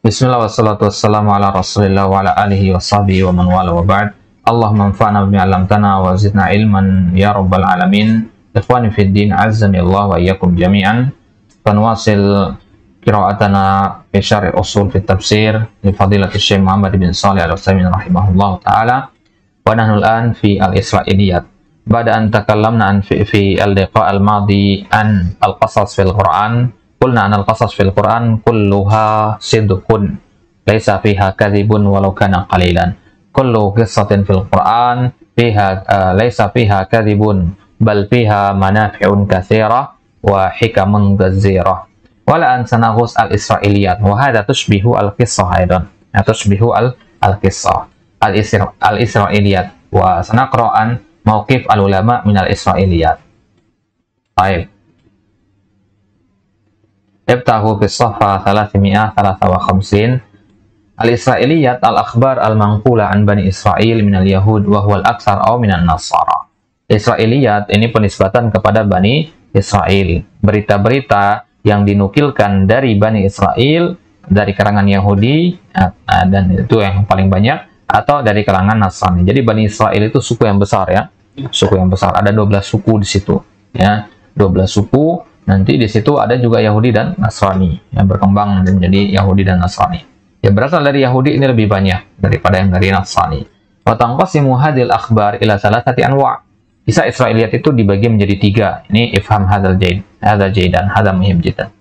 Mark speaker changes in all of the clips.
Speaker 1: Bismillah wassalatu wassalamu ala rasulillah wa ala alihi wa sahbihi wa man wala wa ba'd. Allahumma anfa'na bima 'allamtana wa zidna ilman ya rabbal alamin. Ikhwani fid din, azzani Allah wa iyyakum jami'an. Fanwasil qira'atana fi syarh usul fi tafsir li fadilati Syekh Muhammad bin Shalih Al-Utsaimin rahimahullah taala. Wa nahnu al-an fi al-Isra'iliyat. Ba'da an takallamna an fi al-liqa' al-madi an al-qasas fil Qur'an. Qulna an al-qasas fil Qur'an kulluha sidqun laisa fiha kadhibun walau kana qalilan. Kullu qissatin fil Qur'an fiha laisa fiha kadhibun bal fiha manafi'un katsirah wa hikamun ghazzirah. Wala an sanaghus al-Isra'iliyat wa hadha tushbihu al-qissah aidan. Tushbihu al-qissah al-Isra'iliyat wa sanaqra an mawqif al-ulama min al-Isra'iliyat. Baik. Ibtahu fi safha 353. Al-Isra'iliyat al-akhbar al-manqula an Bani Israel minal Yahud wa huwa al-aktsar aw minan Nasara. Isra'iliyat ini penisbatan kepada Bani Israel. Berita-berita yang dinukilkan dari Bani Israel dari kalangan Yahudi dan itu yang paling banyak, atau dari kalangan Nasrani. Jadi Bani Israel itu suku yang besar ya. Suku yang besar. Ada 12 suku di situ ya. 12 suku. Nanti di situ ada juga Yahudi dan Nasrani yang berkembang menjadi Yahudi dan Nasrani. Yang berasal dari Yahudi ini lebih banyak daripada yang dari Nasrani. Wa tanqasimu hadhil akhbar ila salasati anwa'. Kisah Israiliyat itu dibagi menjadi 3. Ini ifham hadzal jaid dan hadza muhim jiddan.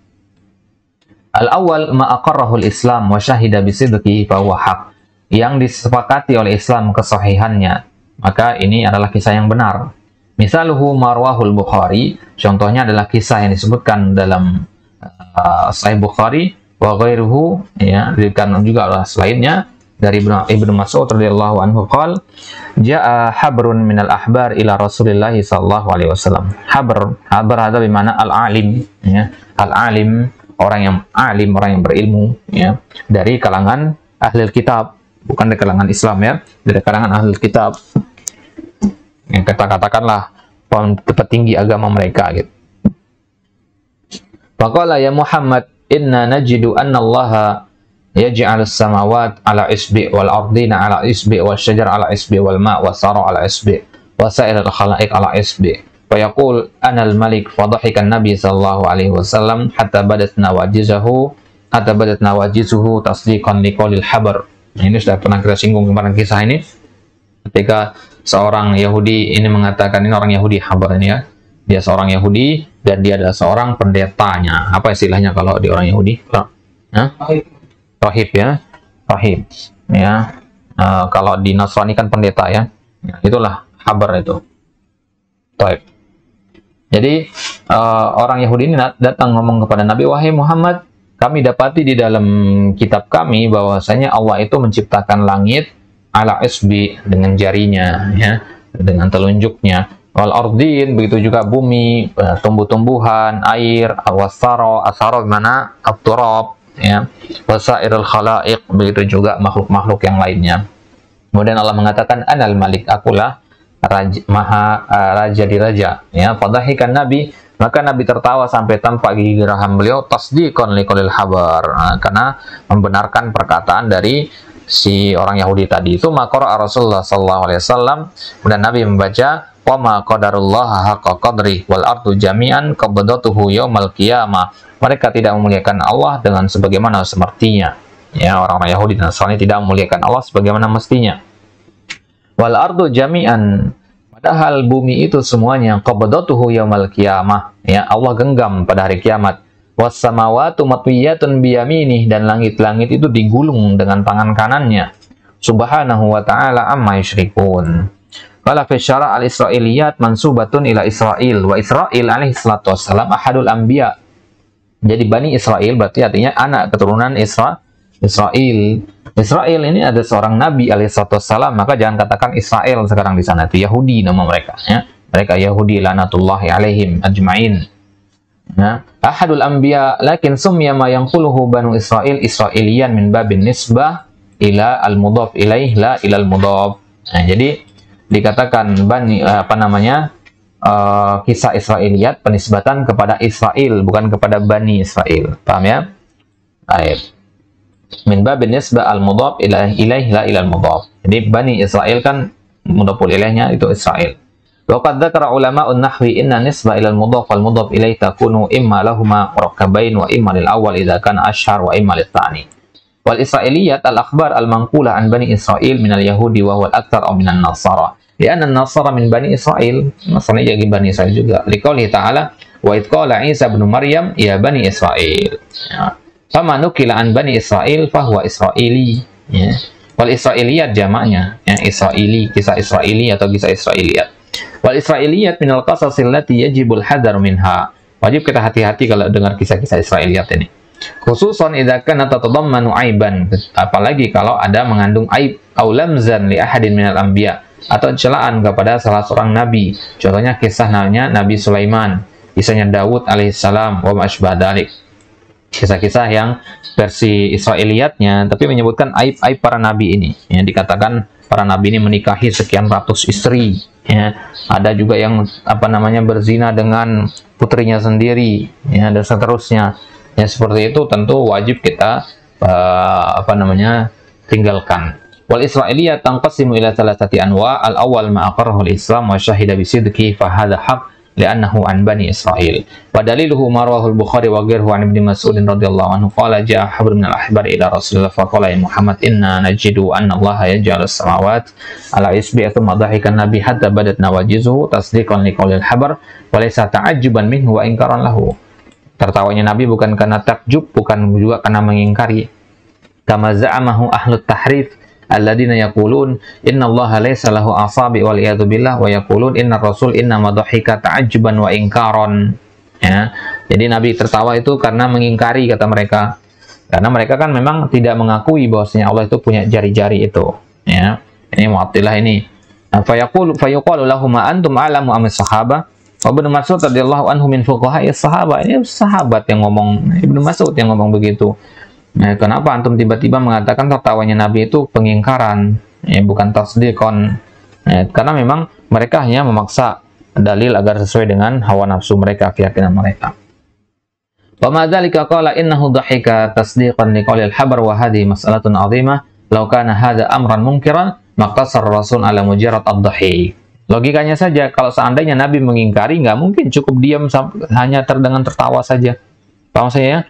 Speaker 1: Al-awwal ma aqarrahu al-Islam wa syahida bi sidqihi fa huwa haq. Yang disepakati oleh Islam kesahihannya, maka ini adalah kisah yang benar. Misaluhu marwahul Bukhari, contohnya adalah kisah yang disebutkan dalam Sahih Bukhari wa ghairuhu, ya, diriwayatkan juga oleh selainnya dari Ibnu Mas'ud radhiyallahu anhu qala jaa habrun minal ahbar ila Rasulillah sallallahu alaihi wasallam. Habr ada di mana al-alim ya, al-alim orang yang alim, orang yang berilmu ya, dari kalangan ahli kitab, bukan dari kalangan Islam ya, dari kalangan ahli kitab. Yang kita katakanlah petinggi agama mereka gitu. Faqala ya Muhammad inna najidu anna Allah yaj'al as-samawat ala isbi wal ardina ala isbi wal syajar ala isbi wal ma' wa sara ala isbi wa sa'ir al-khalaiq ala isbi. Fa yaqul ana al-malik fa dhahika an-nabi sallallahu alaihi wasallam hatta badat nawajizuhu tasdiqan liqaulil habar. Nah, ini sudah pernah kita singgung kemarin kisah ini. Ketika seorang Yahudi ini mengatakan, ini orang Yahudi Habar ini ya, dia seorang Yahudi dan dia adalah seorang pendetanya. Apa istilahnya kalau di orang Yahudi? Rahib ya, rahib ya. Kalau di Nasrani kan pendeta ya. Itulah Habar itu. Baik. Jadi orang Yahudi ini datang ngomong kepada Nabi, wahai Muhammad, kami dapati di dalam kitab kami bahwasanya Allah itu menciptakan langit ala isbi dengan jarinya ya, dengan telunjuknya, wal ardin begitu juga bumi, tumbuh-tumbuhan, air, wasaro mana at-turab ya, wasairul khalaiq begitu juga makhluk-makhluk yang lainnya. Kemudian Allah mengatakan anal malik, akulah raja di raja ya. Fadhahikan nabi, maka Nabi tertawa sampai tampak gigi geraham beliau, tasdiqan liqaulil habar, karena membenarkan perkataan dari si orang Yahudi tadi itu. Maqara Rasulullah sallallahu alaihi wasallam, kemudian Nabi membaca wa ma qadarullah haqqa qadri wal ardu jami'an qabdatuhu yaumal qiyamah. Mereka tidak memuliakan Allah dengan sebagaimana semestinya ya, orang-orang Yahudi dan Nasrani tidak memuliakan Allah sebagaimana mestinya. Wal ardu jami'an, padahal bumi itu semuanya qabdatuhu yaumal qiyamah ya, Allah genggam pada hari kiamat. Wassamawatu matwiyatun biyaminih, dan langit-langit itu digulung dengan tangan kanannya. Subhanahu wa ta'ala amma yusyrikun. Qala fi syara' al-Isra'iliyat mansubatun ila Israel, wa Israel alaihi salatu wassalam ahadul anbiya. Jadi Bani Israel berarti artinya anak keturunan Israel. Israel ini ada seorang nabi alaihi salatu wassalam, maka jangan katakan Israel sekarang di sana, itu Yahudi nama mereka ya. Mereka Yahudi lanatullahi alaihim ajma'in. Nah, ahadul anbiya lakin sumya ma yanquluhu banu Israil Israiliyan min babin nisbah ila al-mudhaf ilaih la ila al-mudhaf. Nah, jadi dikatakan kisah Israiliyat penisbatan kepada Israel, bukan kepada Bani Israel. Paham ya? Baik. min babin nisbah al-mudhaf ilaih la ilal mudhaf. Jadi Bani Israel kan mudhaful ilaihnya itu Israel. Wa qad dzakara ulama'un nahwi inna nisbah ilal mudhaf wal mudhaf ilaih takunu imma lahuma murakkabain wa imma lil awwal idza kana ashhar wa imma lit tsani. Wal israiliyat al-akhbar al-manqulah an Bani Israil min al-yahudi wa huwa al-aktsar aw min an-nasara. Lianna an-nasara min Bani Israil, Nasrani jadi Bani Israil juga. Liqaulihi ta'ala wa idh qala Isa ibn Maryam ya Bani Israil. Ya. Fama nukila an Bani Israil fahuwa Israili. Ya. Wal Israiliyat jamaknya, ya, Israili, kisah Israili atau kisah Israiliyat. Wal Israiliyat minal qasasil lati yajibul hadar minha. Wajib kita hati-hati kalau dengar kisah-kisah Israiliyat ini. Khususan idza kana tatadammanu aiban, apalagi kalau ada mengandung aib au lamzan li ahadin minal anbiya, atau celaan kepada salah seorang nabi. Contohnya kisah Nabi Sulaiman, kisahnya Daud alaihissalam wa ma'asbah dalik. Kisah-kisah yang versi Israiliyatnya tapi menyebutkan aib-aib para nabi ini. Ya, dikatakan para nabi ini menikahi sekian ratus istri, ya. Ada juga yang berzina dengan putrinya sendiri, ya, dan seterusnya. Ya, seperti itu tentu wajib kita tinggalkan. Wal Israiliyat tanqasimu ila thalathati anwa. Al-awwal ma aqarrahu al-Islam wa syahida bi sidqi fa hadha haqq li'annahu an Bani Israil. Wa daliluhu ma rawahu al-Bukhari wa ghairuhu an Ibnu Mas'ud radhiyallahu anhu qala jaa habr min al-ahbar ila Rasulillah fa qala ya Muhammad inna najidu anna Allah yaj'al as-samawat ala isbi'i thumma dhahika an-nabi hatta badat nawajizuhu tasdiqan li qawli al-habr wa laysa ta'ajjuban minhu wa inkaran lahu. Tertawanya Nabi bukan karena takjub, bukan juga karena mengingkari. Kama za'amahu ahlut tahrif alladzina yaqulun innallaha laysa lahu asabi wal iyadu billah wa yaqulun innar rasul innama dhahika ta'ajjuban wa inkaron. Ya. Jadi Nabi tertawa itu karena mengingkari, kata mereka. Karena mereka kan memang tidak mengakui bahwasanya Allah itu punya jari-jari itu. Ya. Ini Mu'attilah ini. Fayaqulu lahum antum a'lamu am sahabah. Ibnu Mas'ud radhiyallahu anhu min fuqaha'i sahabat. Ini sahabat yang ngomong, Ibnu Mas'ud yang ngomong begitu. Nah, kenapa antum tiba-tiba mengatakan tertawanya Nabi itu pengingkaran, ya, bukan tasdiqon? Ya, karena memang mereka hanya memaksa dalil agar sesuai dengan hawa nafsu mereka, keyakinan mereka. Wa ma dzalika qala innahu dhahika tasdiqan liqaulil habar wa hadhihi mas'alatun 'azimah law kana hadha amran munkiran maqtasar rasul ala mujarrad ad-dhahi. Logikanya saja, kalau seandainya Nabi mengingkari, nggak mungkin cukup diam hanya terdengar tertawa saja. Paham saya?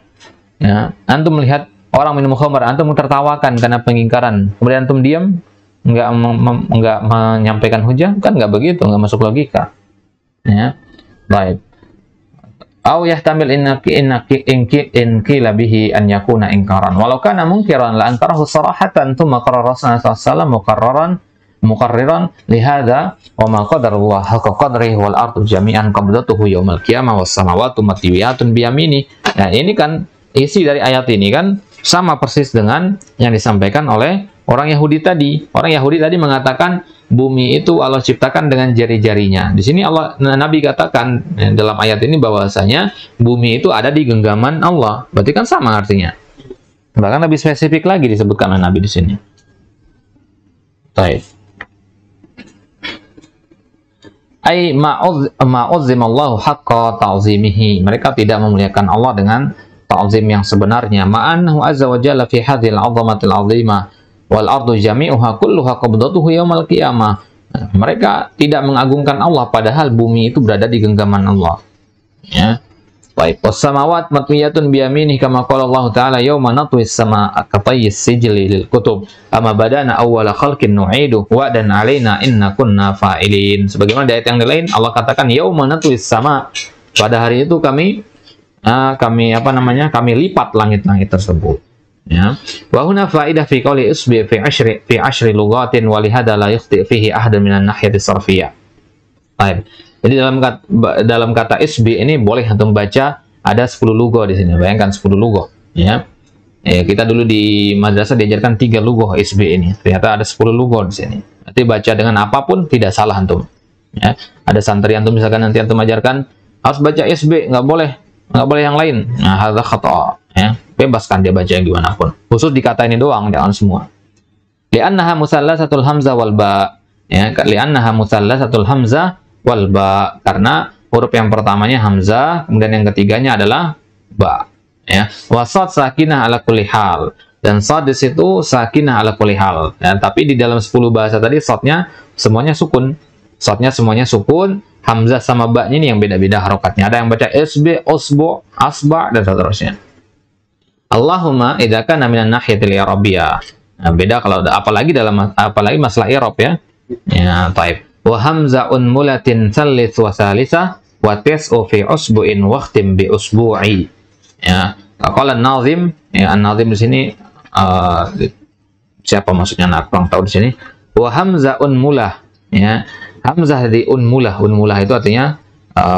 Speaker 1: Ya, antum melihat orang minum khamar, antum tertawakan karena pengingkaran, kemudian antum diam, nggak menyampaikan hujah, kan nggak begitu, nggak masuk logika. Ya, baik. Au yahtamil in qila bihi an yakuna inkaran. Walau kana munkiran la ankarahu sarahatan thumma qarrara Rasulullah sallallahu alaihi muqarriran lihada wa ma qadarullah haqqa qadrihi wal ardu jami'an qabdatuhu yaumal qiyamah was samawati matwiyatun bi yamini. Nah, ini kan isi dari ayat ini kan sama persis dengan yang disampaikan oleh orang Yahudi tadi. Orang Yahudi tadi mengatakan bumi itu Allah ciptakan dengan jari-jarinya. Di sini Nabi katakan dalam ayat ini bahwasanya bumi itu ada di genggaman Allah. Berarti kan sama artinya. Bahkan lebih spesifik lagi disebutkan oleh Nabi di sini. Baik. Ai ma'uzzimallahu haqqa ta'zimihi. Mereka tidak memuliakan Allah dengan ta'zim yang sebenarnya. Ma'annahu azza wa jalla fi hadhil 'azamatil 'azimah wal ardu jami'uha kulluha qabdatuhu yaumal qiyamah. Mereka tidak mengagungkan Allah padahal bumi itu berada di genggaman Allah. Ya. Baik, was-samawat matwiyatun biyaminih kama qala Allah Ta'ala yauma natwis samaa katayyis sijli lil kutub amma badana awwala khalqin nu'idu wa dan alaina inna kunna fa'ilin. Sebagaimana di ayat yang lain Allah katakan yauma natwis sama, pada hari itu kami lipat langit-langit tersebut. Ya. Wa huna fa'idah fi qawli isbi fi ashri lughatin wa li hadha la yakhti fihi ahadun minan nahiyati sarfiyah. Baik. Jadi dalam kata isbi ini boleh antum baca ada 10 lugo di sini. Bayangkan 10 lugo, ya. Kita dulu di madrasah diajarkan 3 lugo isbi ini. Ternyata ada 10 lugo di sini. Nanti baca dengan apapun tidak salah antum. Ya. Ada santri antum misalkan nanti antum ajarkan harus baca isbi, nggak boleh yang lain. Nah, hadza khata', ya. Bebaskan dia baca yang gimana pun. Khusus di kata ini doang, jangan semua. Li'annaha musallasatul hamzah wal ba. Ya, li'annaha musallasatul hamzah wal ba, karena huruf yang pertamanya hamzah, kemudian yang ketiganya adalah ba, ya. Wasat sakinah ala kulli hal, Dan shad di situ sakinah ala kulli hal. Ya, tapi di dalam 10 bahasa tadi shadnya semuanya sukun. Shadnya semuanya sukun, hamzah sama ba-nya ini yang beda-beda harokatnya. Ada yang baca isbi, usbu, asba dan seterusnya. Allahumma idza kana minan nahiyatil i'rabiyah. Nah, beda kalau apalagi masalah i'rab ya. Ya, taib. Wa hamza'un mulatin tsalits wa salisa wa tis'u fi usbu'in waqtim bi usbu'i. Ya, qala an-nazim, ya an-nazim di sini siapa maksudnya kurang tahu di sini. Wa hamza'un mulah, ya. Hamzah di unmulah itu artinya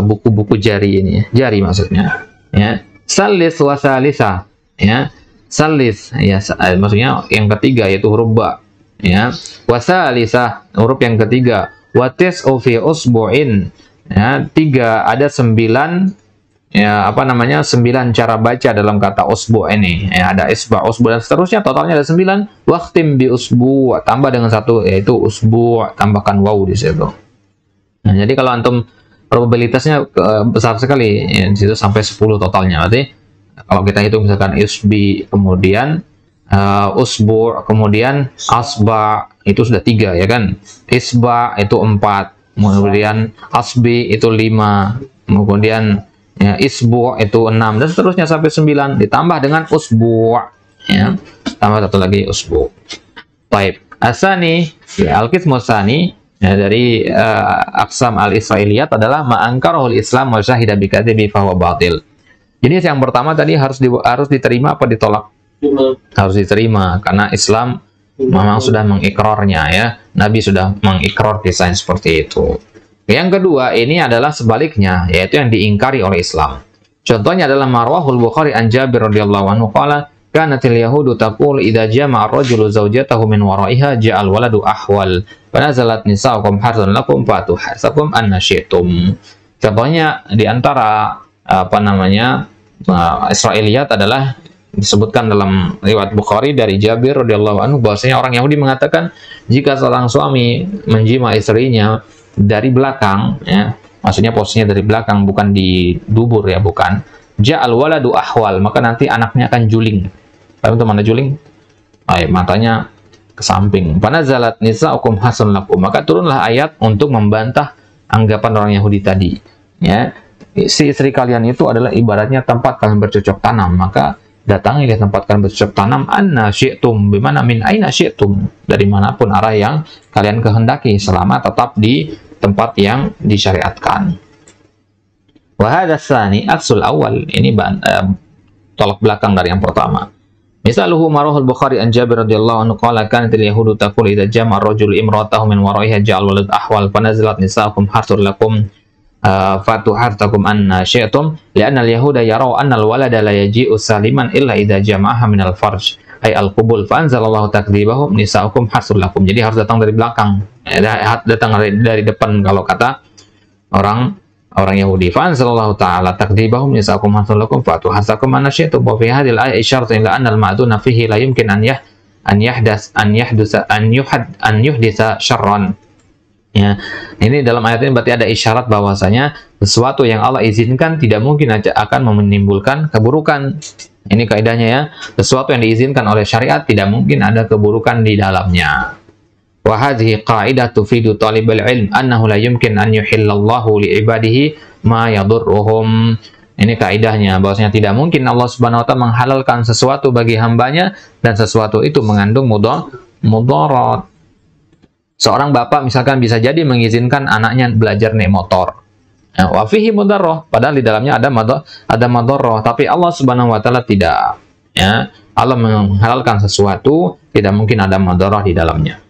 Speaker 1: buku-buku jari ini, jari maksudnya. Ya, salis wa salisa. Ya, salis ya maksudnya yang ketiga yaitu huruf ba, ya, wasalisa huruf yang ketiga, watis fi usbu'in, ya, 3 ada 9, ya 9 cara baca dalam kata usbu' ini, ya, ada isba, usbu' dan seterusnya, totalnya ada 9. Waqtim bi usbu', tambah dengan 1 yaitu usbu', tambahkan waw di situ. Nah, jadi kalau antum probabilitasnya besar sekali, ya, di situ sampai 10 totalnya. Berarti kalau kita hitung misalkan isbi, kemudian usbu', kemudian asba, itu sudah 3 ya kan. Isba itu 4, kemudian asbi itu 5, kemudian ya, isbu' itu 6 dan seterusnya sampai 9, ditambah dengan usbu', ya. Tambah 1 lagi usbu'. Baik. Asani, ya, al-qismu tsani, ya, dari aqsam al-israiliyat adalah ma'ankarahul Islam wa syahida bi kadzibi fa huwa batil. Jadi yang pertama tadi harus diterima apa ditolak? Harus diterima karena Islam memang sudah mengikrarnya, ya. Nabi sudah mengikrar desain seperti itu. Yang kedua ini adalah sebaliknya, yaitu yang diingkari oleh Islam. Contohnya adalah marwahul Bukhari an Jabir radhiyallahu anhu qala kanatil yahudu taqul idza jama'a ar-rajulu zawjatahu min wara'iha ja'al waladu ahwal fanazalat nisa'ukum harthun lakum fatu harthakum anna syi'tum. Contohnya di antara Israiliyat adalah disebutkan dalam riwayat Bukhari dari Jabir radhiyallahu anhu bahwasanya orang Yahudi mengatakan jika seorang suami menjima istrinya dari belakang, ya, maksudnya posisinya dari belakang bukan di dubur, ya, bukan, ja'al waladu ahwal, maka nanti anaknya akan juling. Tahu itu mana juling? Matanya ke samping. Panazalat nisa'ukum hasun lakum, maka turunlah ayat untuk membantah anggapan orang Yahudi tadi, ya. Si istri kalian itu adalah ibaratnya tempat kalian bercocok tanam, maka datangi ke tempat kalian bercocok tanam, anna syi'tum, bimana min aina syi'tum, dari manapun arah yang kalian kehendaki selama tetap di tempat yang disyariatkan. Wa hadza tsani aksul awal, ini tolak belakang dari yang pertama. Misaluhu marahul Bukhari an Jabir radhiyallahu anhu qala kanatil yahudu taqul idza jama'a ar-rajulu imra'atahu min wara'iha ja'al walad ahwal fanazalat nisa'ukum harthul lakum fatu hartakum anna syi'tum li'anna al-yahuda yaraw anna al-walada la yaji'u saliman illa idza jama'aha min al-farj ay al-qubul fa anzalallahu takdzibahum nisa'ukum hasul lakum. Jadi harus datang dari belakang, datang dari depan kalau kata orang Yahudi. Fa anzalallahu ta'ala takdzibahum nisa'ukum hasul lakum fatu hartakum anna syi'tum. Wa fi hadhihi al-ayah isyaratun ila anna al-ma'duna fihi la yumkin an yuhditsa syarran. Ya, ini dalam ayat ini berarti ada isyarat bahwasanya sesuatu yang Allah izinkan tidak mungkin akan menimbulkan keburukan. Ini kaidahnya, ya. Sesuatu yang diizinkan oleh syariat tidak mungkin ada keburukan di dalamnya. Wa hadhihi qa'idah tufidu talibal ilm annahu la yumkin an yuhillallahu li ibadihi ma yadurruhum. Ini kaidahnya bahwasanya tidak mungkin Allah Subhanahu wa taala menghalalkan sesuatu bagi hambanya dan sesuatu itu mengandung mudarat. Seorang bapak misalkan bisa jadi mengizinkan anaknya belajar naik motor. Wa fihi mudarrah, padahal di dalamnya ada madarrah, tapi Allah Subhanahu wa taala tidak. Ya, Allah menghalalkan sesuatu, tidak mungkin ada madarrah di dalamnya.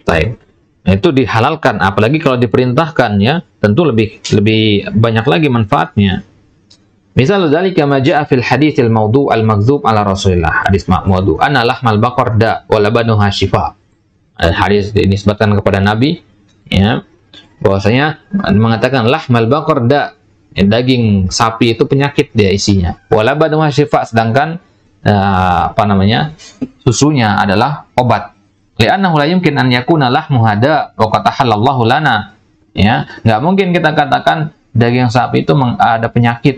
Speaker 1: Baik. Itu dihalalkan, apalagi kalau diperintahkan, ya, tentu lebih banyak lagi manfaatnya. Misal dzalika ma jaa fil haditsil mawdu' al-makdzub ala Rasulillah. Hadis mawdu' anna lahmal baqar da wa labanuha shifa. Hadis dinisbatkan kepada Nabi, ya, bahwasanya mengatakan lahmal baqar da, daging sapi itu penyakit dia isinya, wala banuha syifa, sedangkan susunya adalah obat. Li'annahu la yumkin an yakuna lahmuha da wa qad halallahu lana, ya, nggak mungkin kita katakan daging sapi itu ada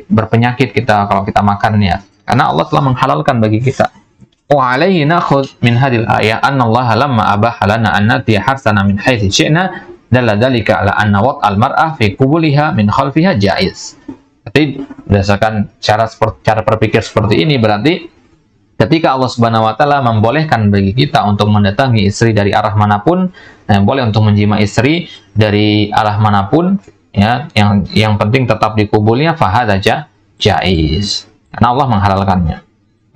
Speaker 1: berpenyakit kita kalau kita makannya, karena Allah telah menghalalkan bagi kita. Wa alaihi nakhudh min hadhil ayah anna Allah lamma abaha lana an natiya harsana min haitsu syi'na dalla dzalika ala anna wat al mar'ah fi qubuliha min khalfiha jaiz. Jadi berdasarkan cara berpikir seperti ini, berarti ketika Allah Subhanahu wa taala membolehkan bagi kita untuk mendatangi istri dari arah manapun, boleh untuk menjima istri dari arah manapun, ya, yang penting tetap di kubulnya, fahadza jaiz. Karena Allah menghalalkannya.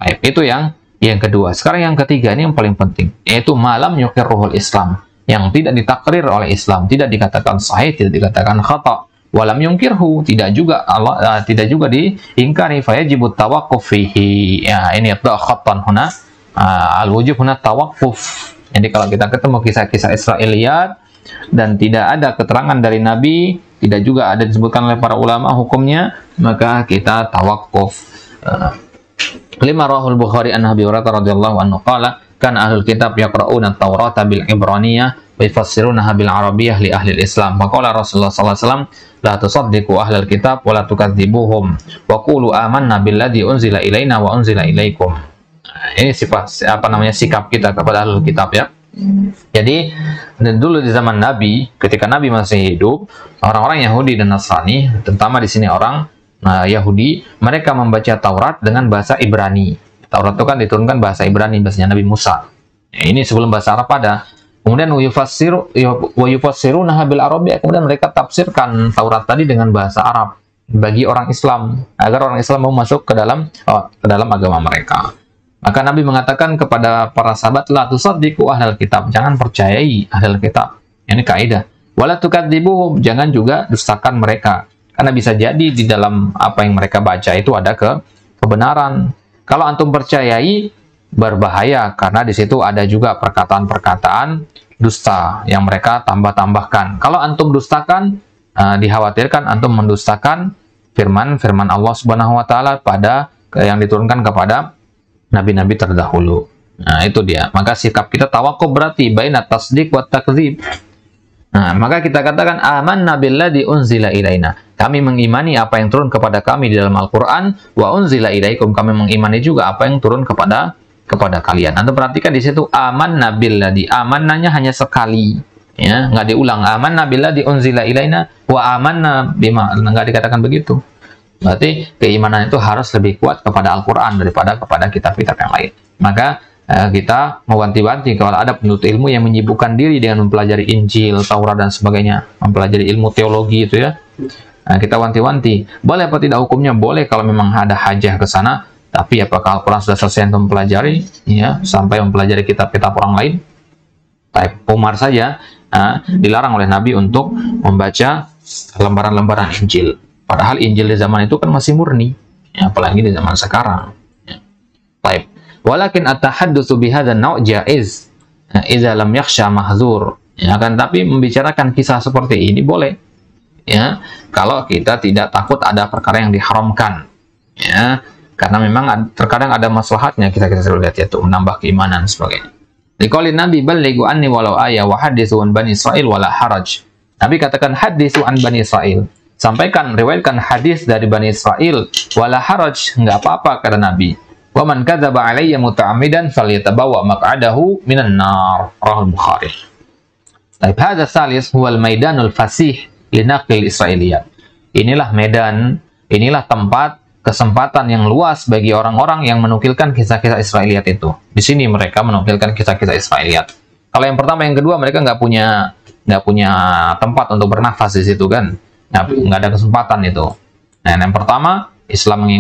Speaker 1: Baik, itu yang kedua. Sekarang yang ketiga, ini yang paling penting, yaitu malam yuqirruhul Islam, yang tidak ditakrir oleh Islam, tidak dikatakan sahih, tidak dikatakan khata, walam yungkirhu, tidak juga diingkari, fayajibut tawaqquf fihi. Ya, ini khatan huna, al-wujub huna tawaqquf. Jadi kalau kita ketemu kisah-kisah Israiliyat dan tidak ada keterangan dari Nabi, tidak juga ada disebutkan oleh para ulama hukumnya, maka kita tawaqquf. Lima rawahul Bukhari an Abi Hurairah radhiyallahu anhu qala kana ahlul kitab yaqra'una at-Taurata bil Ibraniyah wa yufassirunaha bil Arabiyyah li ahli al-Islam. Faqala Rasulullah sallallahu alaihi wasallam la tusaddiqu ahlal kitab wa la tukadzibuhum wa qulu amanna billadzi unzila ilaina wa unzila ilaikum. Ini sikap kita kepada ahlul kitab, ya. Jadi dulu di zaman Nabi, ketika Nabi masih hidup, orang-orang Yahudi dan Nasrani, terutama di sini orang Yahudi, mereka membaca Taurat dengan bahasa Ibrani. Taurat itu kan diturunkan bahasa Ibrani, bahasanya Nabi Musa. Ini sebelum bahasa Arab ada. Kemudian wa yufassirunaha bil Arabiyyah, kemudian mereka tafsirkan Taurat tadi dengan bahasa Arab bagi orang Islam, agar orang Islam mau masuk ke dalam agama mereka. Maka Nabi mengatakan kepada para sahabat, la tusaddiqu ahlal kitab, jangan percayai ahlul kitab. Ini kaidah. Wala tukadzibuhum, jangan juga dustakan mereka. Karena bisa jadi di dalam apa yang mereka baca itu ada kebenaran. Kalau antum percayai, berbahaya, karena di situ ada juga perkataan-perkataan dusta yang mereka tambah-tambahkan. Kalau antum dustakan, dikhawatirkan antum mendustakan firman Allah Subhanahu wa taala pada yang diturunkan kepada nabi-nabi terdahulu. Nah, itu dia. Maka sikap kita tawakkuf berarti baina tasdiq wa takdzib. Nah, maka kita katakan amanna billadzi unzila ilaina. Kami mengimani apa yang turun kepada kami di dalam Al-Qur'an, wa unzila ilaikum, kami mengimani juga apa yang turun kepada kalian. Anda perhatikan di situ amanna billadzi, amannanya hanya sekali, ya, nggak diulang. Amanna billadzi unzila ilaina wa amanna bima, nggak dikatakan begitu. Berarti keimanan itu harus lebih kuat kepada Al-Qur'an daripada kepada kitab-kitab yang lain. Maka kita mewanti-wanti kalau ada penuntut ilmu yang menyibukkan diri dengan mempelajari Injil, Taurat dan sebagainya, mempelajari ilmu teologi itu, ya. Nah, kita wanti-wanti, boleh apa tidak hukumnya? Boleh kalau memang ada hajah ke sana. Tapi apakah Al-Quran sudah selesai untuk mempelajari, ya, sampai mempelajari kitab-kitab orang lain? Umar saja dilarang oleh Nabi untuk membaca lembaran-lembaran Injil. Padahal Injil di zaman itu kan masih murni, ya, apalagi di zaman sekarang. Ya. Walakin at-tahaddusu bihadzal naw' jaiz idza lam yakhsha mahdzur. Ya kan, tapi membicarakan kisah seperti ini boleh, ya, kalau kita tidak takut ada perkara yang diharamkan, ya, karena memang terkadang ada maslahatnya, kita selalu lihat, yaitu menambah keimanan sebagainya. Liqaulin Nabi ballighu anni walau ayah wa haditsu an bani Israil wala haraj. Nabi katakan haditsu an bani Israil, sampaikan, riwayatkan hadis dari Bani Israel, wala haraj, enggak apa-apa, kata Nabi. Wa man kadzaba alayya muta'ammidan falyatabawa maq'adahu minan nar, rahul Bukhari. Hadza salis huwal maidanul fasih linaqil Israiliyat. Inilah medan, inilah tempat kesempatan yang luas bagi orang-orang yang menukilkan kisah-kisah Israiliyat itu. Di sini mereka menukilkan kisah-kisah Israiliyat. Kalau yang pertama, yang kedua, mereka nggak punya tempat untuk bernafas di situ, kan? Nggak ada kesempatan itu. Nah, yang pertama Islam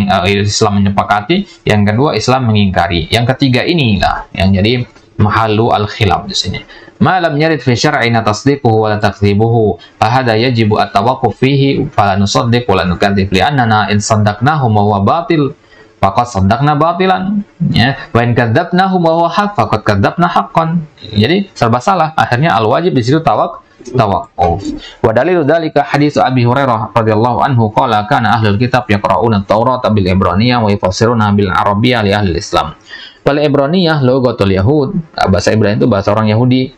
Speaker 1: menyepakati, yang kedua Islam mengingkari, yang ketiga inilah yang jadi mahallu al-khilaf di sini. Ma lam yarid fi syar'ina tasdiquhu wa la takdzibuhu fa hadha yajibu at-tawaqquf fihi fa la nusaddiq wa la nukadzib li annana in saddaqnahu ma huwa batil faqad saddaqna batilan, ya, wa in kadzabnahu ma huwa haqq faqad kadzabna haqqan. Jadi serba salah. Akhirnya al-wajib di situ tawakkuf. Wa dalilu dzalika hadits Abi Hurairah radhiyallahu anhu qala kana ahlul kitab yaqra'una at-Taurata bil Ibraniyah wa yufassiruna bil Arabiyyah li ahli Islam. Wal Ibraniyah lughatul Yahud, bahasa Ibrani itu bahasa orang Yahudi.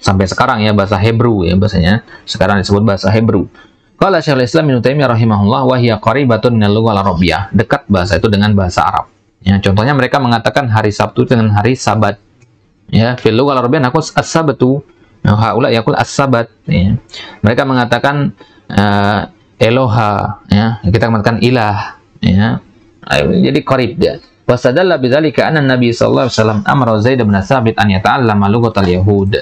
Speaker 1: Sampai sekarang, ya, bahasa Hebrew, ya, bahasanya sekarang disebut bahasa Hebrew. Qala Syekhul Islam Ibnu Taimiyah rahimahullah wa hiya qaribatun minal lughal arabiyyah, dekat bahasa itu dengan bahasa Arab. Ya, contohnya mereka mengatakan hari Sabtu dengan hari Sabat. Ya, fil lughah al-arabiyyah naqul as-sabtu, haula yaqul as-sabat. Ya. Mereka mengatakan Eloha, ya, kita mengatakan ilah, ya. Jadi qarib dia. Wasadalla bidzalika anna Nabi sallallahu alaihi wasallam amara Zaid bin Tsabit an yata'allama lughatal yahud.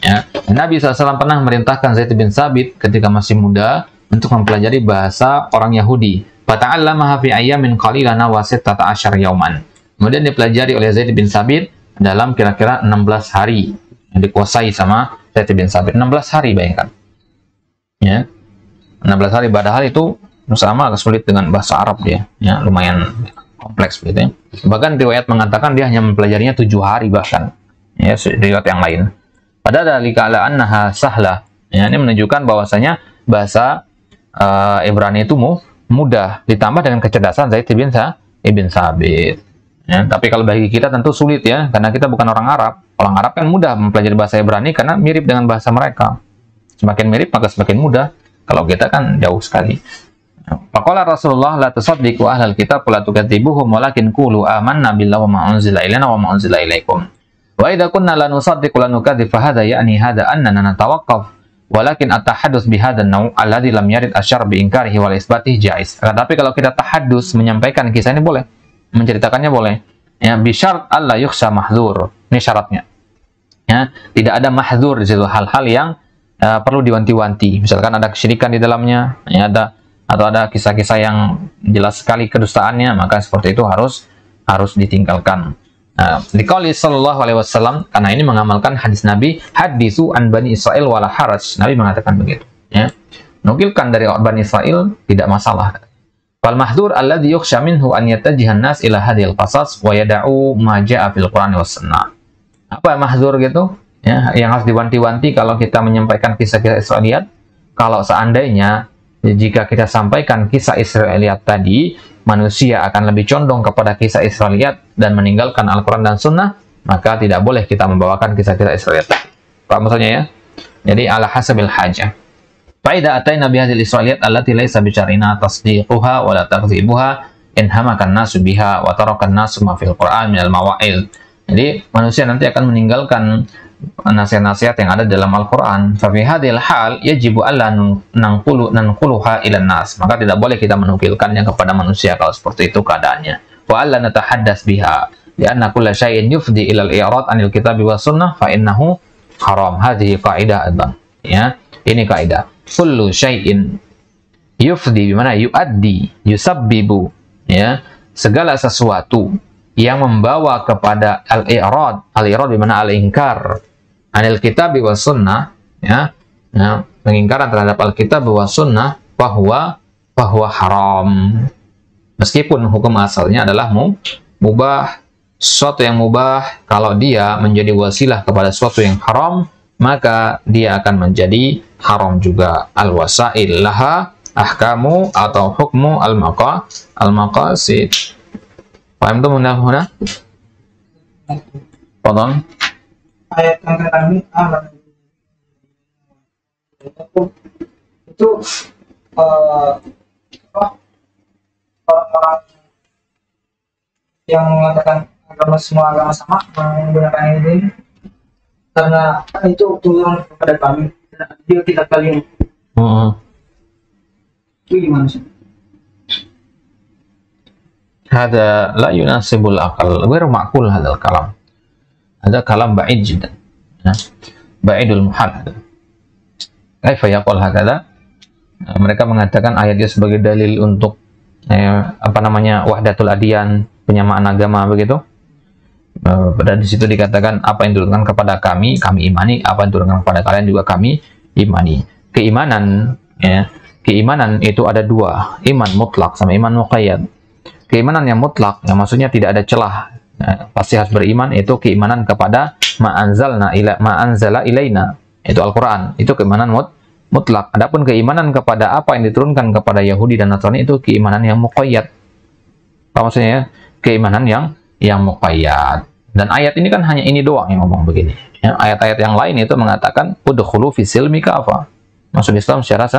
Speaker 1: Ya, Nabi SAW pernah merintahkan Zaid bin Tsabit ketika masih muda untuk mempelajari bahasa orang Yahudi. Fata'allamaha fi ayyamin qalilana wa 16 yauman. Kemudian dipelajari oleh Zaid bin Tsabit dalam kira-kira 16 hari. Yang dikuasai sama Zaid bin Tsabit. 16 hari, bayangkan. Ya. 16 hari, padahal itu sama agak sulit dengan bahasa Arab dia. Ya, lumayan kompleks begitu ya. Bahkan riwayat mengatakan dia hanya mempelajarinya 7 hari bahkan. Ya, riwayat yang lain. Padahal lika'ala annaha sahlah. Ya, ini menunjukkan bahwasanya bahasa Ibrani itu mudah, ditambah dengan kecerdasan Zaid bin Tsabit. Ya, tapi kalau bagi kita tentu sulit ya, karena kita bukan orang Arab. Orang Arab kan mudah mempelajari bahasa Ibrani karena mirip dengan bahasa mereka. Semakin mirip maka semakin mudah. Kalau kita kan jauh sekali. Faqala Rasulullah la tusaddiqu ahlal kitab wa la tukadzibuhum walakin qulu amanna billahi wa ma unzila ilaina wa ma unzila ilaikum. Wa idza kunna la nusaddiqu la nukadzib fa hadha ya'ni hadha annana natawaqqaf walakin at-tahaddus bi hadzal naw' alladhi lam yarid asyar bi inkarihi wal isbatihi jaiz. Tapi kalau kita tahaddus menyampaikan kisah ini boleh, menceritakannya boleh. Ya, bi syarat alla yukhsha mahdzur. Ini syaratnya. Ya, tidak ada mahdzur di situ, hal-hal yang perlu diwanti-wanti. Misalkan ada kesyirikan di dalamnya, ya, atau ada kisah-kisah yang jelas sekali kedustaannya, maka seperti itu harus ditinggalkan. Liqauli sallallahu alaihi wasallam, karena ini mengamalkan hadis Nabi, haditsu an bani Israil wala haraj. Nabi mengatakan begitu, ya. Nukilkan dari Bani Israil tidak masalah. Fal mahdzur alladhi yukhsha minhu an yattajiha an-nas ila hadhil qasas wa yad'u ma ja'a fil Qur'an was sunnah. Apa mahdzur gitu? Ya, yang harus diwanti-wanti kalau kita menyampaikan kisah-kisah Israiliyat, kalau seandainya jika kita sampaikan kisah Israiliyat tadi, manusia akan lebih condong kepada kisah Israiliyat dan meninggalkan Al-Quran dan Sunnah, maka tidak boleh kita membawakan kisah-kisah Israiliyat. Paham maksudnya ya? Jadi ala hasabil hajah. Fa'idha atayna bihadil Israiliyat allati laysa bisyarina tasdiquha wa la takdzibuha in hamakan nasu biha wa tarakan nasu ma fil Qur'an minal mawa'il. Jadi manusia nanti akan meninggalkan nasihat-nasihat yang ada dalam Al-Quran. Fafi hadhil hal yajibu alla nanquluha ilan nas. Maka tidak boleh kita menukilkannya kepada manusia kalau seperti itu keadaannya. Wa alla natahaddas biha lianna kulla syai'in yufdi ila al-i'rad 'anil kitabi was sunnah fa innahu haram. Hadhihi qaidah adzan. Ya, ini kaidah. Kullu syai'in yufdi bimana yuaddi, yusabbibu, ya, segala sesuatu yang membawa kepada al-i'rad. Al-i'rad bimana al-inkar anil kitab wa sunnah, ya, ya, pengingkaran terhadap Alkitab wa sunnah, bahwa haram. Meskipun hukum asalnya adalah mubah, sesuatu yang mubah kalau dia menjadi wasilah kepada sesuatu yang haram, maka dia akan menjadi haram juga. Al-wasail laha ahkamu atau hukmu al-maqasid. Paham itu mudah-mudahan? Potong.
Speaker 2: Ayat yang kami aman itu orang-orang yang mengatakan semua agama sama menggunakan ini karena itu turun kepada kami dia kita kali ini. Itu gimana sih?
Speaker 1: Hada la yunasibul aqal, ghairu ma'qul hadzal kalam. Ada kalam ba'id jiddan. Ya. Ba'idul muhal. Kaifa yaqul hakadha? Mereka mengatakan ayatnya sebagai dalil untuk wahdatul adyan, penyamaan agama begitu. Dan di situ dikatakan apa yang diturunkan kepada kami imani, apa yang diturunkan kepada kalian juga kami imani. Keimanan, ya, keimanan itu ada dua, iman mutlak sama iman muqayyad. Keimanan yang mutlak, yang maksudnya tidak ada celah, ya, pasti harus beriman, itu keimanan kepada ma'anzala ilaina, itu Al-Quran, itu keimanan mutlak. Adapun keimanan kepada apa yang diturunkan kepada Yahudi dan Nasrani, itu keimanan yang muqayyad. Apa maksudnya ya? Keimanan yang muqayyad. Dan ayat ini kan hanya ini doang yang ngomong begini. Ya, ayat-ayat yang lain itu mengatakan udkhulu fi silmi kafa, masuk Islam secara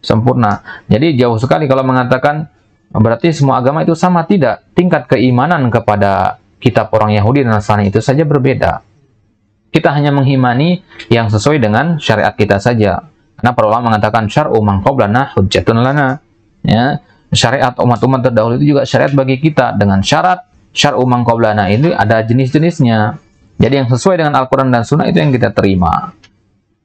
Speaker 1: sempurna. Jadi jauh sekali kalau mengatakan Berarti semua agama itu sama? Tidak. Tingkat keimanan kepada kitab orang Yahudi dan Nasrani itu saja berbeda. Kita hanya mengimani yang sesuai dengan syariat kita saja. Karena para ulama mengatakan syar'u man qablana hujjatun lana. Ya, syariat umat-umat terdahulu itu juga syariat bagi kita, dengan syarat syar'u man qablana ini ada jenis-jenisnya. Jadi yang sesuai dengan Al-Qur'an dan Sunnah itu yang kita terima.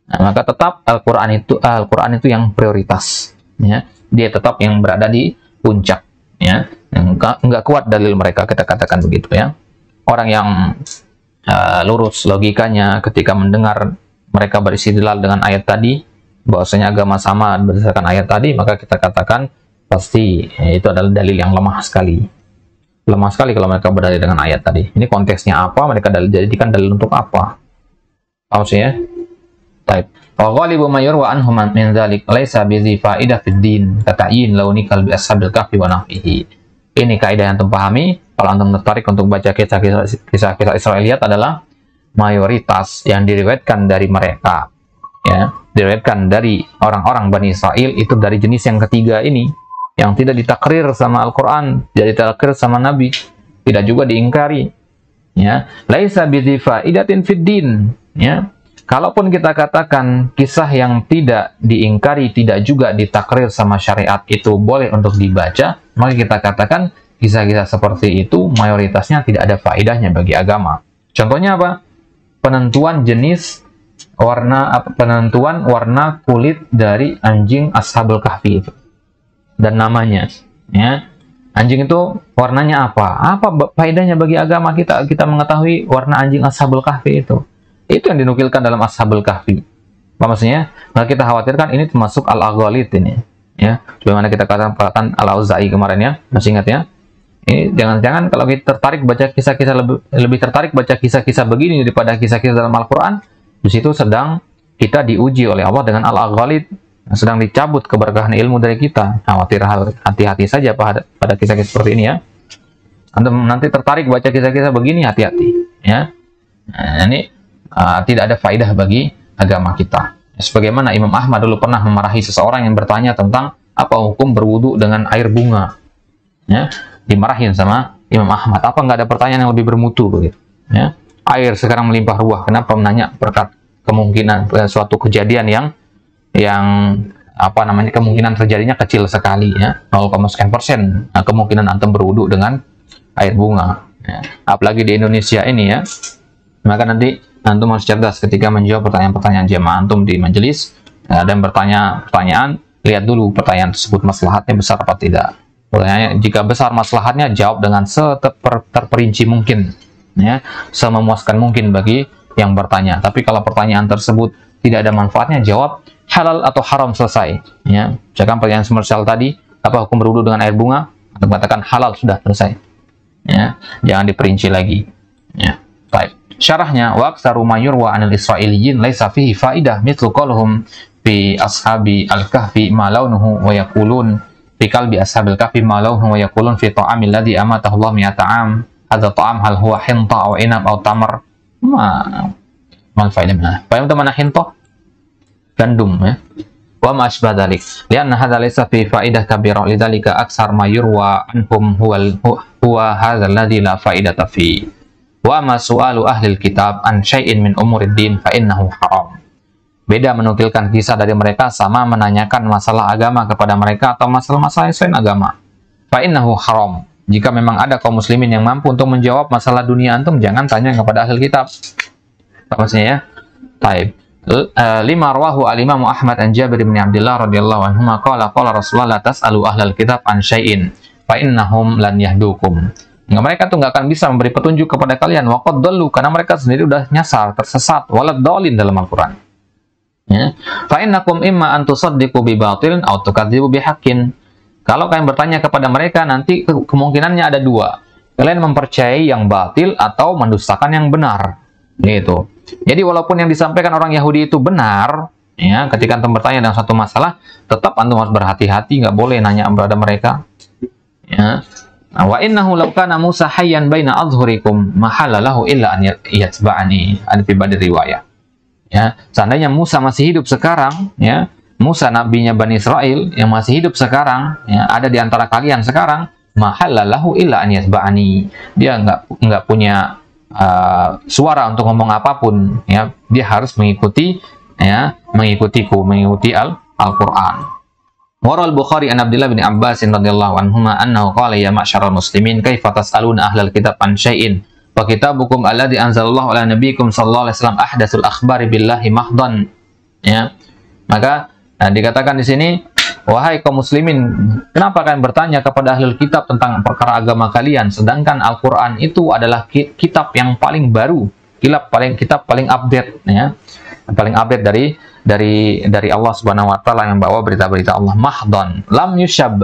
Speaker 1: Nah, maka tetap Al-Qur'an itu yang prioritas. Ya, dia tetap yang berada di puncak. Ya, enggak kuat dalil mereka, kita katakan begitu ya. Orang yang lurus logikanya ketika mendengar mereka beristidlal dengan ayat tadi, bahwasanya agama sama berdasarkan ayat tadi, maka kita katakan pasti itu adalah dalil yang lemah sekali. Lemah sekali kalau mereka berdalil dengan ayat tadi. Ini konteksnya apa? Mereka jadikan dalil untuk apa? Tahu sih ya? Taib. Wa ghalibu ma yurwa anhum min dzalik laisa bi faidah fid din kata'yin launikal bi ashabil kahfi wa nahwihi. Ini kaidah yang antum pahami kalau antum tertarik untuk baca kisah-kisah Israiliyat adalah mayoritas yang diriwayatkan dari mereka, ya, diriwayatkan dari orang-orang Bani Israel itu dari jenis yang ketiga ini, yang tidak ditakrir sama Al-Quran, tidak ditakrir sama Nabi, tidak juga diingkari. Ya, laisa bi faidatin fid din. Ya, kalaupun kita katakan kisah yang tidak diingkari, tidak juga ditakrir sama syariat itu boleh untuk dibaca, maka kita katakan kisah-kisah seperti itu mayoritasnya tidak ada faedahnya bagi agama. Contohnya apa? Penentuan warna kulit dari anjing Ashabul Kahfi itu dan namanya. Ya, anjing itu warnanya apa? Apa faedahnya bagi agama kita mengetahui warna anjing Ashabul Kahfi itu? Itu yang dinukilkan dalam Ashabul Kahfi. Apa maksudnya? Maka kita khawatirkan ini termasuk al-aghalit ini. Ya, bagaimana kita katakan al-Auza'i kemarin ya, masih ingat ya? Ini jangan-jangan kalau kita tertarik baca kisah-kisah lebih tertarik baca kisah-kisah begini daripada kisah-kisah dalam Al-Quran, di situ sedang kita diuji oleh Allah dengan al-aghalit, sedang dicabut keberkahan ilmu dari kita. Khawatir hati-hati saja pada kisah-kisah seperti ini ya. Antum nanti tertarik baca kisah-kisah begini, hati-hati ya. Nah, ini tidak ada faedah bagi agama kita. Sebagaimana Imam Ahmad dulu pernah memarahi seseorang yang bertanya tentang apa hukum berwudu dengan air bunga. Ya, dimarahin sama Imam Ahmad. Apa nggak ada pertanyaan yang lebih bermutu begitu? Ya, air sekarang melimpah ruah. Kenapa menanya berkat kemungkinan suatu kejadian yang apa namanya kemungkinan terjadinya kecil sekali ya, 0,sekian%. Nah, kemungkinan antum berwudu dengan air bunga. Ya, apalagi di Indonesia ini ya. Maka nanti antum harus cerdas ketika menjawab pertanyaan-pertanyaan jemaah antum di majelis dan bertanya pertanyaan, lihat dulu pertanyaan tersebut maslahatnya besar apa tidak. Pertanyaannya, jika besar maslahatnya, jawab dengan terperinci mungkin, ya, sememuaskan mungkin bagi yang bertanya. Tapi kalau pertanyaan tersebut tidak ada manfaatnya, jawab halal atau haram, selesai. Ya, misalkan pertanyaan semisal tadi, apa hukum berwudu dengan air bunga? Atau katakan halal, sudah selesai. Ya, jangan diperinci lagi. Ya, baik. Syarahnya, wa aktsaru ma yurwa 'anil Israiliyyin laisa fihi faidah mithlu qaulhum fi ashabi al-kahfi ma launuhu wa yaqulun fi qalbi ashabil kahfi ma launuhu wa yaqulun fi ta'amil ladzi amatahu Allah mi'ata 'am hadza ta'am hal huwa hinta aw inab aw tamar mal faidah minha. Paham teman hinta? Gandum ya. Wa ma asbah dzalik. Lianna hadza laysa fi faidah kabirah lidzalika aksar ma yurwa anhum huwa hadza alladzi la faidata fi. Wa ma su'alu ahlil kitab an syai'in min umurid din fa innahu haram. Beda menukilkan kisah dari mereka sama menanyakan masalah agama kepada mereka atau masalah-masalah selain agama. Fa innahu haram. Jika memang ada kaum muslimin yang mampu untuk menjawab masalah dunia antum, jangan tanya kepada ahli kitab. Apa maksudnya ya? Taib. Lima rawahu al-Imam Ahmad an Jabir bin Abdullah radhiyallahu anhu qala Rasulullah tas'alu ahlal kitab an syai'in fa innahum lan yahdukum. Mereka tuh nggak akan bisa memberi petunjuk kepada kalian, waqad dallu, karena mereka sendiri udah nyasar, tersesat, walad dalin dalam Al-Quran. Ya. Fa innakum imma an tusaddiqu bi batilin aw tukadzibu bi haqqin. Kalau kalian bertanya kepada mereka, nanti kemungkinannya ada dua. Kalian mempercayai yang batil atau mendustakan yang benar. Gitu. Jadi walaupun yang disampaikan orang Yahudi itu benar, ya, ketika antum bertanya dalam satu masalah, tetap antum harus berhati-hati, nggak boleh nanya kepada mereka. Ya. Wa innahu law kana Musa hayyan baina adhhurikum ma halalahu illa an yatba'ani. Ada di riwayat. Ya, seandainya Musa masih hidup sekarang, ya, Musa, nabinya Bani Israel yang masih hidup sekarang, ya, ada di antara kalian sekarang, mahalallahu illa an yasba'ani. Dia nggak punya suara untuk ngomong apapun, ya. Dia harus mengikuti, ya, mengikuti Al-Qur'an. Waral Bukhari an Abdullah bin Abbas radhiyallahu anhuma annahu qala ya ma'syaral muslimin kaifa tas'aluna ahlal kitab an syai'in wa kitabukum alladhi anzalallahu ala nabiyikum sallallahu alaihi wasallam ahdatsul akhbari billahi mahdan. Ya. Maka dikatakan di sini, wahai kaum muslimin, kenapa kalian bertanya kepada ahlul kitab tentang perkara agama kalian, sedangkan Al-Qur'an itu adalah kitab yang paling baru, kitab paling update, ya. Paling update dari Allah Subhanahu wa taala yang bawa berita-berita Allah, mahdon, lam yushab,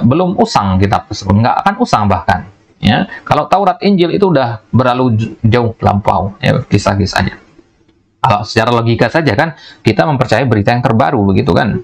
Speaker 1: belum usang kitab tersebut, nggak akan usang bahkan, ya. Kalau Taurat Injil itu udah berlalu jauh lampau, ya, kisah-kisahnya. Kalau secara logika saja kan kita mempercayai berita yang terbaru, begitu kan?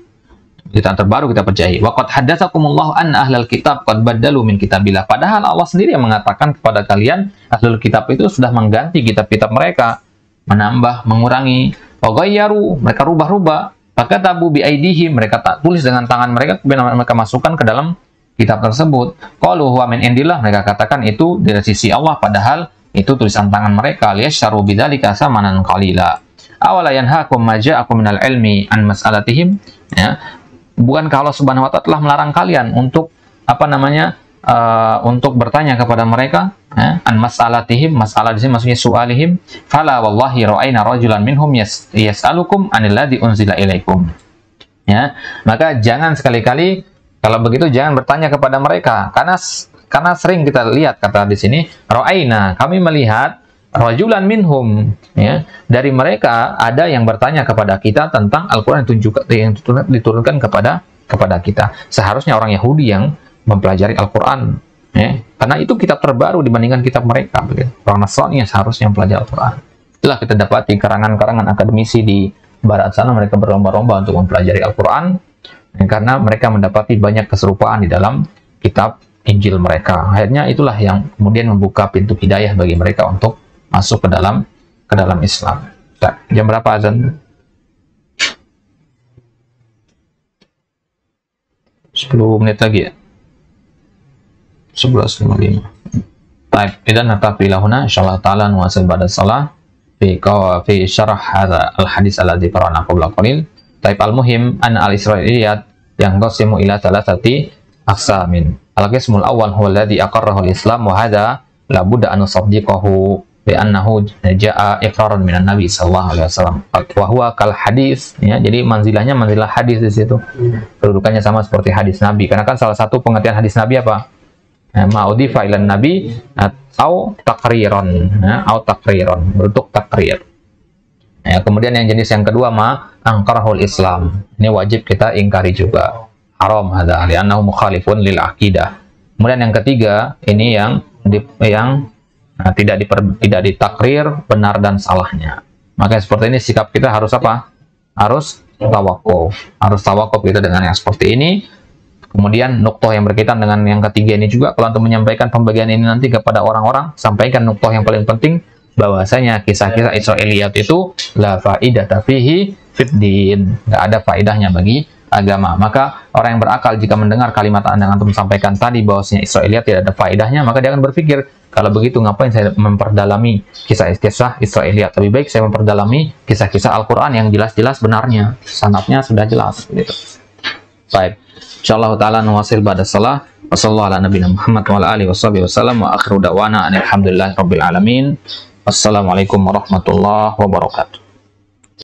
Speaker 1: Berita yang terbaru kita percayai. Waqad haddatsakumullahu anna ahlal kitab qad badalu min kitabillah. Padahal Allah sendiri yang mengatakan kepada kalian ahlul kitab itu sudah mengganti kitab-kitab mereka, menambah, mengurangi, wagayyaru, mereka rubah-rubah, fakatabu bi aidihim, mereka tak tulis dengan tangan mereka, kemudian mereka masukkan ke dalam kitab tersebut. Qalu huwa min indillah, mereka katakan itu dari sisi Allah, padahal itu tulisan tangan mereka. Liyasharu bidzalika samanan qalila. Awala yanhaakum ma ja'akum minal ilmi an mas'alatihim, ya. Bukankah Allah Subhanahu wa taala telah melarang kalian untuk untuk bertanya kepada mereka, ya, an mas'alatihim, masalah di sini maksudnya su'alihim, fala wallahi ra'ayna rajulan minhum yas'alukum anilladzi unzila ilaikum. Ya, maka jangan sekali-kali kalau begitu jangan bertanya kepada mereka, karena sering kita lihat, kata di sini ra'ayna, kami melihat rajulan minhum, ya, dari mereka ada yang bertanya kepada kita tentang Al-Qur'an yang diturunkan kepada kita. Seharusnya orang Yahudi yang mempelajari Al-Quran, ya, karena itu kitab terbaru dibandingkan kitab mereka, begitu. Orang Nasrani yang seharusnya mempelajari Al-Quran. Itulah kita dapati karangan-karangan akademisi di barat sana, mereka berlomba-lomba untuk mempelajari Al-Quran, ya, karena mereka mendapati banyak keserupaan di dalam kitab Injil mereka. Akhirnya itulah yang kemudian membuka pintu hidayah bagi mereka untuk masuk ke dalam Islam. Nah, jam berapa azan? 10 menit lagi ya? 11.55. Baik, idan natafi lahuna insyaallah taala nuwasil ba'da shalah fi syarah hadza al-hadis alladzi qara'na qabla qalil. Baik, al-muhim an al-israiliyat yang qasimu ila thalathati aqsamin. Al-qismul awwal huwa alladzi aqarrahu al-islam wa hadza la budda an nusaddiqahu bi annahu jaa'a iqraran minan nabi sallallahu alaihi wasallam wa huwa kal hadis, ya. Jadi manzilahnya manzilah hadis di situ. Kedudukannya sama seperti hadis nabi, karena kan salah satu pengertian hadis nabi apa? Ma'udifa ilan nabi atau takriron, bentuk takrir. Ya, kemudian yang jenis yang kedua angkarahul Islam, ini wajib kita ingkari juga, haram hadza li'annahu mukhalifun lil aqidah. Kemudian yang ketiga ini yang tidak ditakrir benar dan salahnya. Maka seperti ini sikap kita harus apa? Harus tawakuf kita dengan yang seperti ini. Kemudian nuktoh yang berkaitan dengan yang ketiga ini juga, kalau untuk menyampaikan pembagian ini nanti kepada orang-orang, sampaikan nuktoh yang paling penting, bahwasanya kisah-kisah Israiliyat itu la faidata fihi fid din, nggak ada faidahnya bagi agama. Maka orang yang berakal jika mendengar kalimat yang antum sampaikan tadi bahwasanya Israiliyat tidak ada faidahnya, maka dia akan berpikir, kalau begitu ngapain saya memperdalami kisah-kisah Israiliyat? Lebih baik saya memperdalami kisah-kisah Al-Quran yang jelas-jelas benarnya, sanadnya sudah jelas, gitu. Baik, insyaallah taala nuwasil ba'da shalah. Wassallallahu ala nabiyina Muhammad wa ala alihi wasallam wa akhiru da'wana alhamdulillahi rabbil alamin. Wassalamualaikum warahmatullahi wabarakatuh.